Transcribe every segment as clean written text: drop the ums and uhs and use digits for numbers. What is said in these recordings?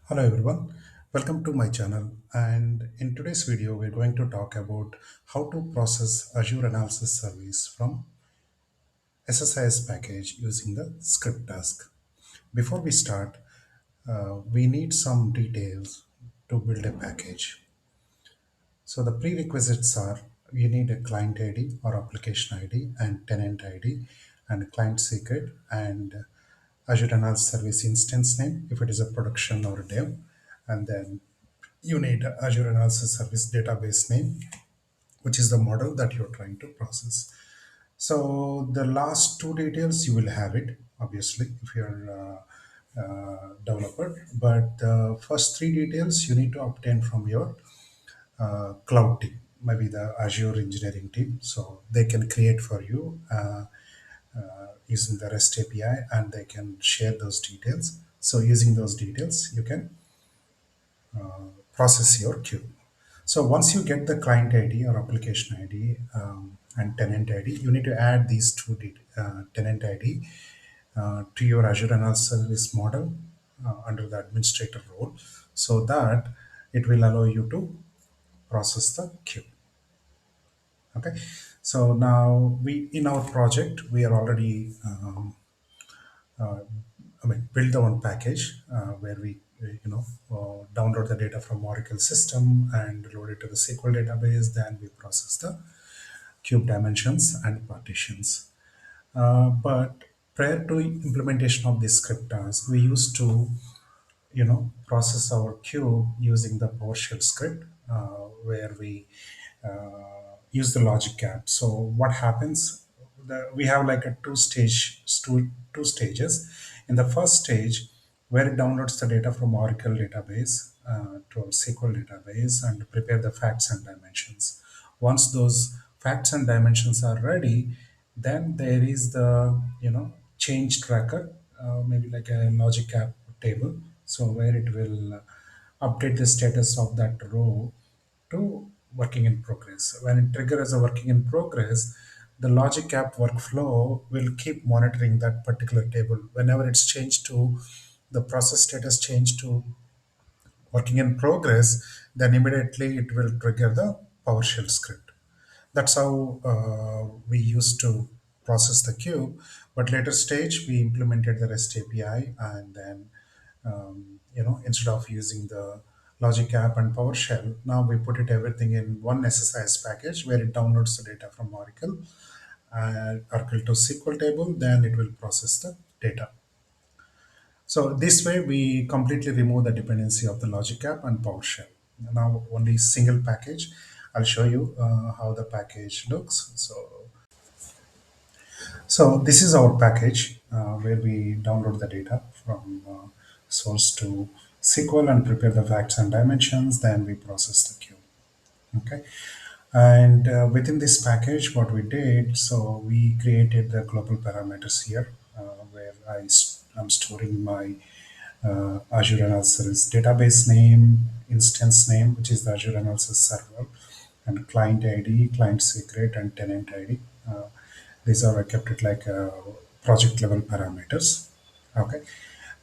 Hello everyone, welcome to my channel, and in today's video we're going to talk about how to process Azure Analysis Service from SSIS package using the script task. Before we start, we need some details to build a package. So the prerequisites are you need a client ID or application ID and tenant ID and client secret and Azure Analysis Service instance name if it is a production or a dev, and then you need Azure Analysis Service database name, which is the model that you're trying to process. So the last two details you will have it obviously if you're developer, but the first three details you need to obtain from your cloud team, maybe the Azure engineering team. So they can create for you using the REST API and they can share those details. So using those details, you can process your queue. So once you get the client ID or application ID and tenant ID, you need to add these two tenant ID to your Azure Analysis Service model under the administrator role, so that it will allow you to process the queue. Okay. So now we in our project we are already build the one package where we download the data from Oracle system and load it to the SQL database. Then we process the cube dimensions and partitions. But prior to implementation of this script task, we used to process our cube using the PowerShell script where we use the logic gap. So what happens? We have like a two stages. In the first stage, where it downloads the data from Oracle database to our SQL database and prepare the facts and dimensions. Once those facts and dimensions are ready, then there is the change tracker, maybe like a logic app table. So where it will update the status of that row to working in progress. When it triggers a working in progress, the logic app workflow will keep monitoring that particular table. Whenever it's changed to the process status change to working in progress, then immediately it will trigger the PowerShell script. That's how we used to process the queue. But later stage, we implemented the REST API, and then instead of using the Logic app and PowerShell, now we put it everything in one SSIS package where it downloads the data from Oracle, Oracle to SQL table, then it will process the data. So this way we completely remove the dependency of the Logic app and PowerShell. Now only single package. I'll show you how the package looks. So this is our package where we download the data from source to SQL and prepare the facts and dimensions. Then we process the queue. Okay. And within this package, what we did, so we created the global parameters here where I'm storing my Azure Analysis database name, instance name, which is the Azure Analysis Server, and client ID, client secret, and tenant ID. These are I kept it like project level parameters. Okay,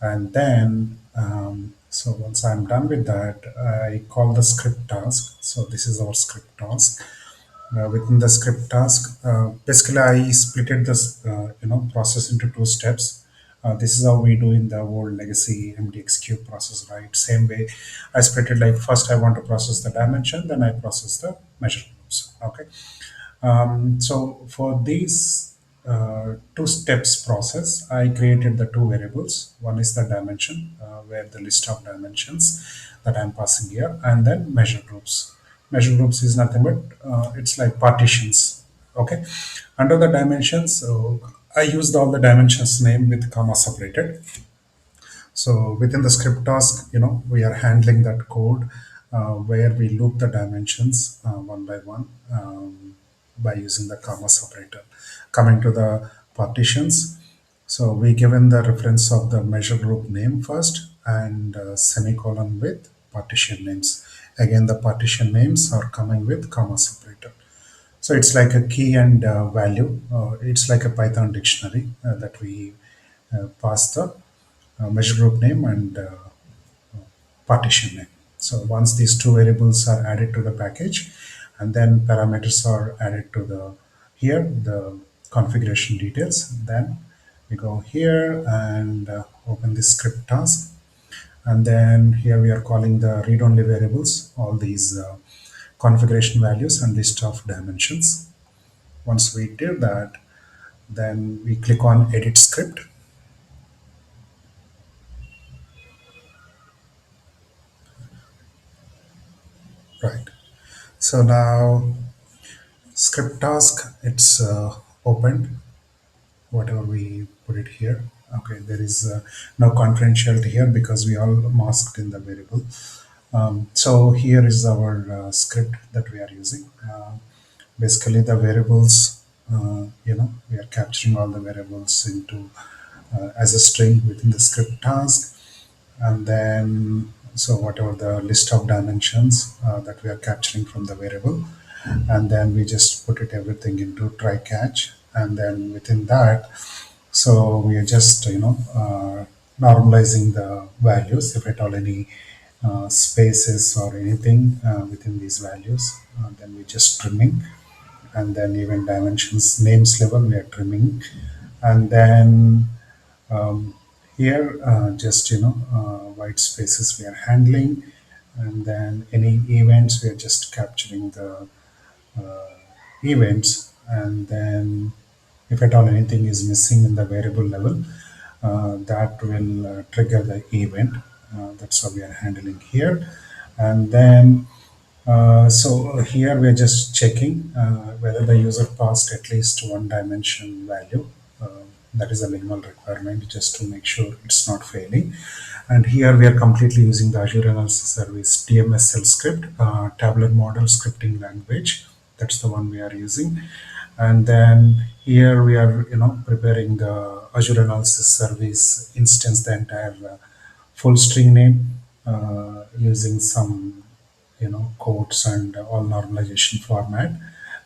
and then so once I'm done with that, I call the script task. So this is our script task. Within the script task, basically I splitted this process into two steps. This is how we do in the old legacy MDXQ process, right? Same way, I split it like first I want to process the dimension, then I process the measure groups. Okay, so for these two steps process, I created the two variables. One is the dimension, where the list of dimensions that I'm passing here, and then measure groups. Measure groups is nothing but it's like partitions. Okay, under the dimensions, so I used all the dimensions name with comma separated. So within the script task, we are handling that code where we loop the dimensions one by one by using the comma separator. Coming to the partitions, so we given the reference of the measure group name first and semicolon with partition names. Again, the partition names are coming with comma separator. So it's like a key and value. It's like a Python dictionary that we pass the measure group name and partition name. So once these two variables are added to the package, and then parameters are added to the here the configuration details, then we go here and open the script task, and then here we are calling the read-only variables, all these configuration values and list of dimensions. Once we did that, then we click on edit script. Right. So now script task, it's opened, whatever we put it here. Okay, there is no confidentiality here because we all masked in the variable. So here is our script that we are using. Basically, the variables, we are capturing all the variables into as a string within the script task, and then so whatever the list of dimensions that we are capturing from the variable, and then we just put it everything into try catch, and then within that, so we are just normalizing the values if at all any spaces or anything within these values, then we just trimming, and then even dimensions names level we are trimming, and then um, here just white spaces we are handling, and then any events we are just capturing the events, and then if at all anything is missing in the variable level, that will trigger the event. That's how we are handling here. And then so here we're just checking whether the user passed at least one dimension value. That is a minimal requirement just to make sure it's not failing. And here we are completely using the Azure Analysis Service TMSL script, tabular model scripting language. That's the one we are using. And then here we are, preparing the Azure Analysis Service instance, the entire full string name using some quotes and all normalization format,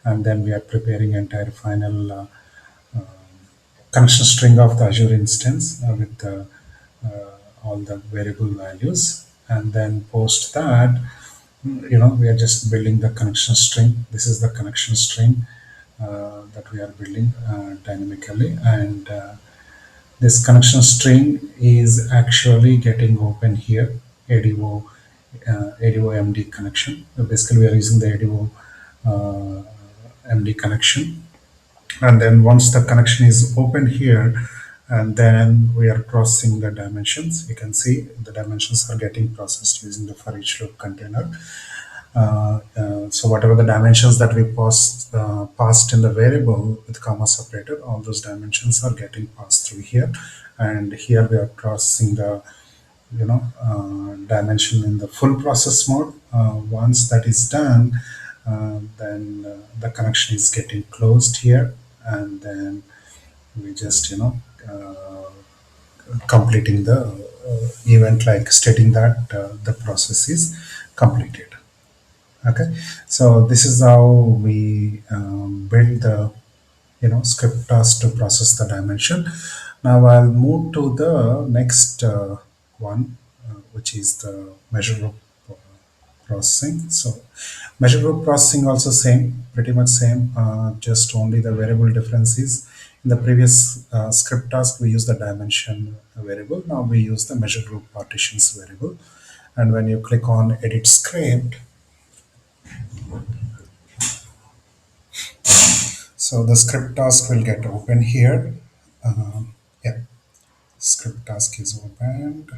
and then we are preparing entire final connection string of the Azure instance with all the variable values, and then post that we are just building the connection string. This is the connection string that we are building dynamically, and this connection string is actually getting open here, ADO ADO MD connection. Basically, we are using the ADO MD connection. And then once the connection is open here, and then we are processing the dimensions. You can see the dimensions are getting processed using the for each loop container. So whatever the dimensions that we passed in the variable with comma separated, all those dimensions are getting passed through here. And here we are processing the dimension in the full process mode. Once that is done, then the connection is getting closed here, and then we just completing the event, like stating that the process is completed. Okay, so this is how we build the script task to process the dimension. Now I'll move to the next one, which is the measure group processing. So measure group processing also same, pretty much same, just only the variable difference is in the previous script task we use the dimension variable. Now we use the measure group partitions variable. And when you click on edit script, so the script task will get open here. Yeah, script task is opened.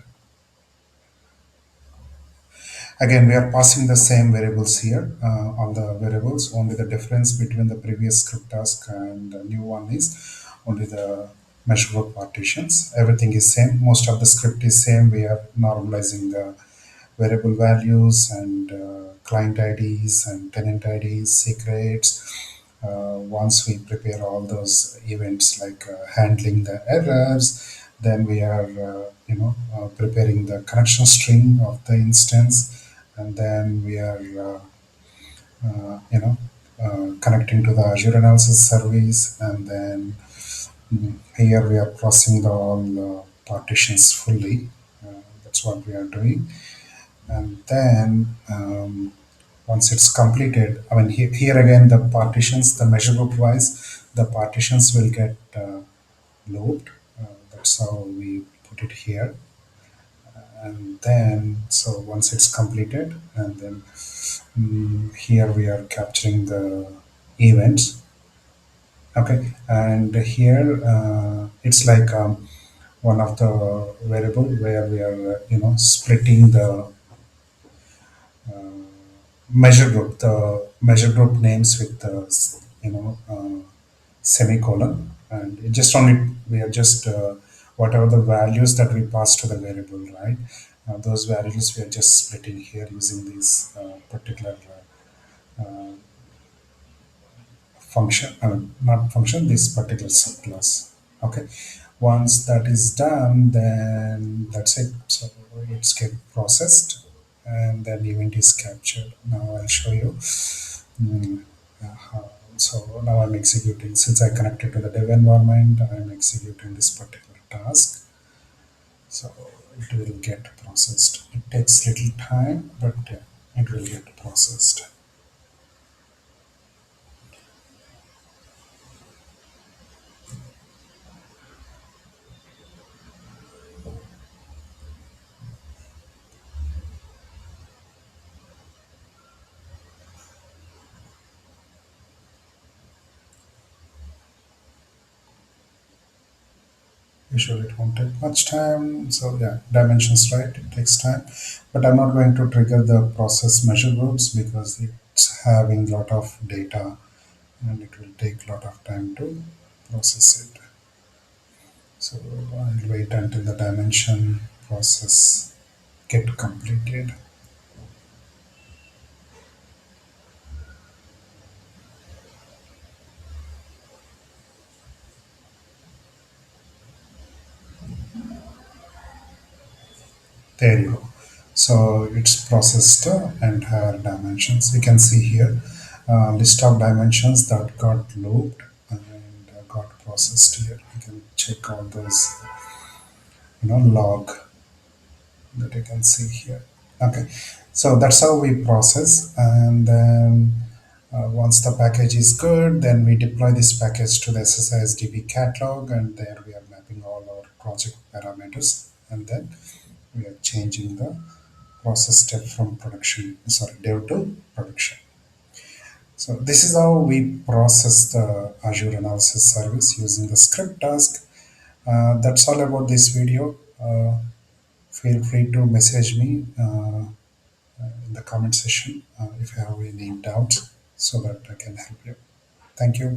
Again, we are passing the same variables here, all the variables. Only the difference between the previous script task and the new one is only the mesh group partitions. Everything is same. Most of the script is same. We are normalizing the variable values and client IDs and tenant IDs, secrets. Once we prepare all those events like handling the errors, then we are preparing the connection string of the instance, and then we are connecting to the Azure Analysis Service, and then here we are processing the all partitions fully. That's what we are doing. And then once it's completed, I mean, here again, the partitions, the measure group wise, the partitions will get looped. That's how we put it here. And then, so once it's completed, and then here we are capturing the events. Okay, and here it's like one of the variable where we are, splitting the the measure group names with the, semicolon, and it just only we are just whatever the values that we pass to the variable, right? Those values we are just splitting here using these particular function, not function, this particular subclass. Okay, once that is done, then that's it. So it's get processed, and then event is captured. Now I'll show you. Mm, so now I'm executing, since I connected to the dev environment, I'm executing this particular task. So it will get processed. It takes little time, but it will get processed. Usually it won't take much time. So yeah, dimensions, right? It takes time, but I'm not going to trigger the process measure groups because it's having lot of data and it will take a lot of time to process it. So I'll wait until the dimension process get completed. There you go. So it's processed entire dimensions. You can see here list of dimensions that got looped and got processed here. You can check all those, log that you can see here. Okay, so that's how we process, and then once the package is good, then we deploy this package to the SSIS DB catalog, and there we are mapping all our project parameters, and then we are changing the process step from dev to production. So this is how we process the Azure Analysis Service using the script task. That's all about this video. Feel free to message me in the comment section if you have any doubts so that I can help you. Thank you.